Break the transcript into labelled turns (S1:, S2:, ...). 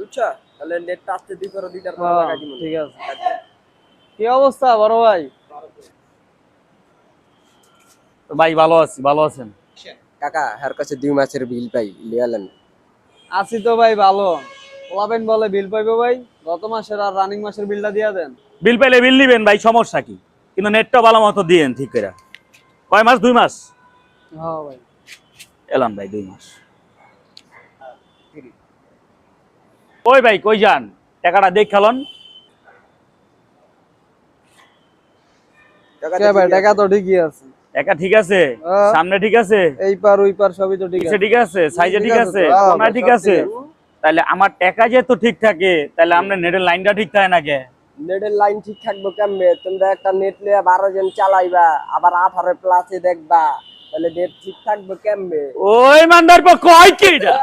S1: বুঝছো তাহলে নেটটা আসতে দি করো দুইটার পর লাগাই দিমু
S2: ঠিক আছে। কি অবস্থা বড় ভাই?
S3: ভাই ভালো আছি, ভালো আছেন?
S1: কাকা হার কাছে 2 মাসের বিল পাই লিয়ালেন।
S2: আছি তো ভাই ভালো। ওলাবেন বলে বিল পাইবো ভাই, গত মাসের আর রানিং মাসের বিলটা দিয়া দেন।
S3: বিল পাইলে বিল নিবেন ভাই, সমস্যা কি? কিন্তু নেটটা ভালো মতো দিয়েন ঠিক করে। কয় মাস? 2 মাস
S2: হ্যাঁ ভাই।
S3: এলাম ভাই, 2 মাস। ওই ভাই কই যান? টাকাটা দেখ খেলন।
S2: কে ভাই টাকা তো ঠিকই আছে।
S3: টাকা ঠিক আছে, সামনে ঠিক আছে,
S2: এই পার ওই পার সবই তো ঠিক আছে।
S3: ঠিক আছে, সাইজে ঠিক আছে,
S2: হ্যাঁ,
S3: কোনায় ঠিক
S2: সব
S3: আছে।
S2: ঠিক আছে।
S3: তাহলে আমার টাকা যেহেতু ঠিক থাকে, তাহলে আমরা নেটের লাইনটা ঠিক থাকে না কে?
S1: নেটের লাইন ঠিক থাকবে কেমনে? তোমরা একটা নেট নিয়ে 12 জন চালাইবা, আবার 18 প্লাসে দেখবা, তাহলে নেট ঠিক থাকবে কেমনে?
S3: ওই মান্দার পর কয় কি এটা?